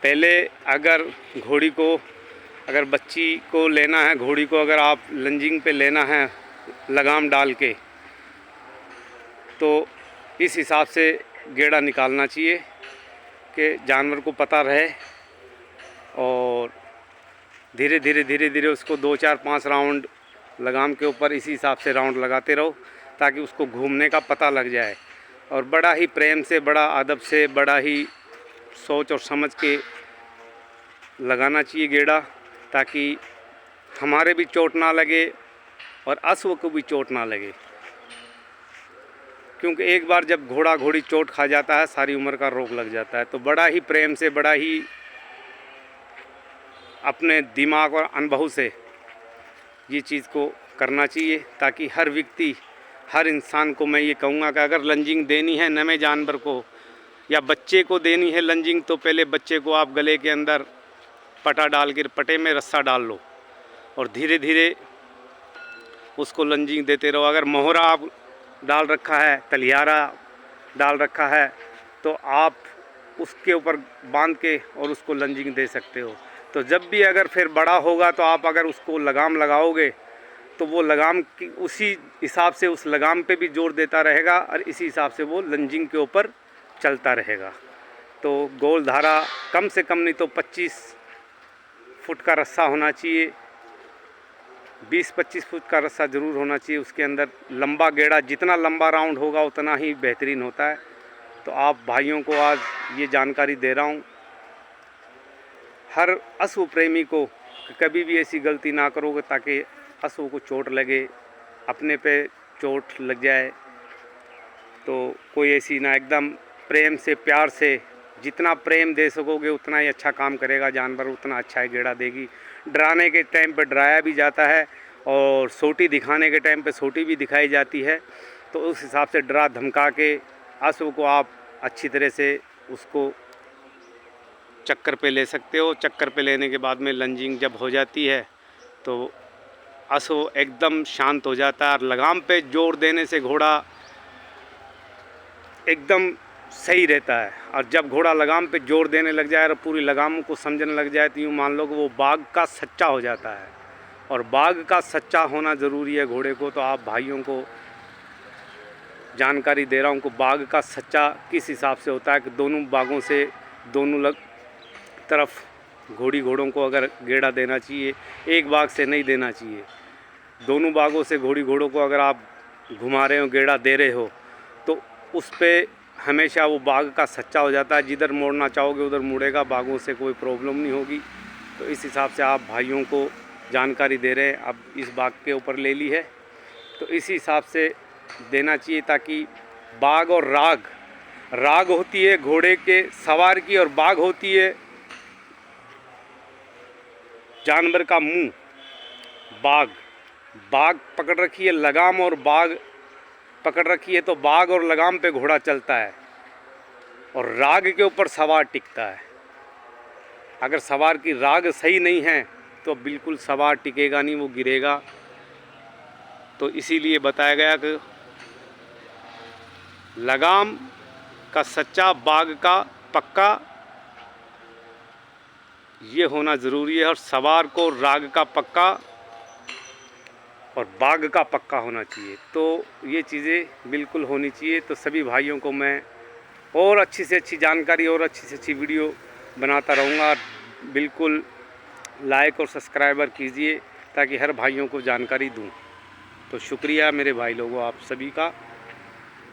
पहले अगर घोड़ी को, अगर बच्ची को लेना है, घोड़ी को अगर आप लंजिंग पे लेना है लगाम डाल के, तो इस हिसाब से गेड़ा निकालना चाहिए कि जानवर को पता रहे, और धीरे धीरे उसको 2 4 5 राउंड लगाम के ऊपर इसी हिसाब से राउंड लगाते रहो, ताकि उसको घूमने का पता लग जाए। और बड़ा ही प्रेम से, बड़ा अदब से, बड़ा ही सोच और समझ के लगाना चाहिए गेड़ा, ताकि हमारे भी चोट ना लगे और अश्व को भी चोट ना लगे। क्योंकि एक बार जब घोड़ा घोड़ी चोट खा जाता है, सारी उम्र का रोग लग जाता है। तो बड़ा ही प्रेम से, बड़ा ही अपने दिमाग और अनुभव से ये चीज़ को करना चाहिए, ताकि हर व्यक्ति, हर इंसान को मैं ये कहूँगा कि अगर लंजिंग देनी है नए जानवर को या बच्चे को देनी है लंजिंग, तो पहले बच्चे को आप गले के अंदर पटा डाल के, पटे में रस्सा डाल लो और धीरे धीरे उसको लंजिंग देते रहो। अगर मोहरा आप डाल रखा है, तलियारा डाल रखा है, तो आप उसके ऊपर बांध के और उसको लंजिंग दे सकते हो। तो जब भी अगर फिर बड़ा होगा, तो आप अगर उसको लगाम लगाओगे, तो वो लगाम की उसी हिसाब से उस लगाम पे भी जोर देता रहेगा और इसी हिसाब से वो लंजिंग के ऊपर चलता रहेगा। तो गोल धारा कम से कम नहीं तो 25 फुट का रस्सा होना चाहिए, 20-25 फुट का रस्सा ज़रूर होना चाहिए उसके अंदर। लंबा गेड़ा, जितना लंबा राउंड होगा उतना ही बेहतरीन होता है। तो आप भाइयों को आज ये जानकारी दे रहा हूँ, हर अश्व प्रेमी को कभी भी ऐसी गलती ना करोगे ताकि अश्व को चोट लगे, अपने पे चोट लग जाए। तो कोई ऐसी ना, एकदम प्रेम से, प्यार से, जितना प्रेम दे सकोगे उतना ही अच्छा काम करेगा जानवर, उतना अच्छा ही गेड़ा देगी। डराने के टाइम पे डराया भी जाता है और सोटी दिखाने के टाइम पे सोटी भी दिखाई जाती है। तो उस हिसाब से डरा धमका के अश्व को आप अच्छी तरह से उसको चक्कर पे ले सकते हो। चक्कर पे लेने के बाद में लंजिंग जब हो जाती है तो अश्व एकदम शांत हो जाता है और लगाम पे जोर देने से घोड़ा एकदम सही रहता है। और जब घोड़ा लगाम पे जोर देने लग जाए और पूरी लगाम को समझने लग जाए, तो यूँ मान लो कि वो बाघ का सच्चा हो जाता है। और बाघ का सच्चा होना ज़रूरी है घोड़े को। तो आप भाइयों को जानकारी दे रहा हूँ कि बाघ का सच्चा किस हिसाब से होता है, कि दोनों बाघों से, दोनों तरफ घोड़ों को अगर गेड़ा देना चाहिए, एक बाघ से नहीं देना चाहिए। दोनों बाघों से घोड़ों को अगर आप घुमा रहे हो, गेड़ा दे रहे हो, तो उस पर हमेशा वो बाघ का सच्चा हो जाता है। जिधर मोड़ना चाहोगे उधर मुड़ेगा, बाघों से कोई प्रॉब्लम नहीं होगी। तो इस हिसाब से आप भाइयों को जानकारी दे रहे हैं। अब इस बाघ के ऊपर ले ली है तो इसी हिसाब से देना चाहिए, ताकि बाघ और राग होती है घोड़े के सवार की, और बाघ होती है जानवर का मुंह। बाघ पकड़ रखी है लगाम और बाघ पकड़ रखी है, तो बाघ और लगाम पे घोड़ा चलता है और राग के ऊपर सवार टिकता है। अगर सवार की राग सही नहीं है तो बिल्कुल सवार टिकेगा नहीं, वो गिरेगा। तो इसीलिए बताया गया कि लगाम का सच्चा, बाघ का पक्का, ये होना ज़रूरी है। और सवार को राग का पक्का और बाघ का पक्का होना चाहिए। तो ये चीज़ें बिल्कुल होनी चाहिए। तो सभी भाइयों को मैं और अच्छी से अच्छी जानकारी और अच्छी से अच्छी वीडियो बनाता रहूँगा। बिल्कुल लाइक और सब्सक्राइबर कीजिए ताकि हर भाइयों को जानकारी दूँ। तो शुक्रिया मेरे भाई लोगों आप सभी का।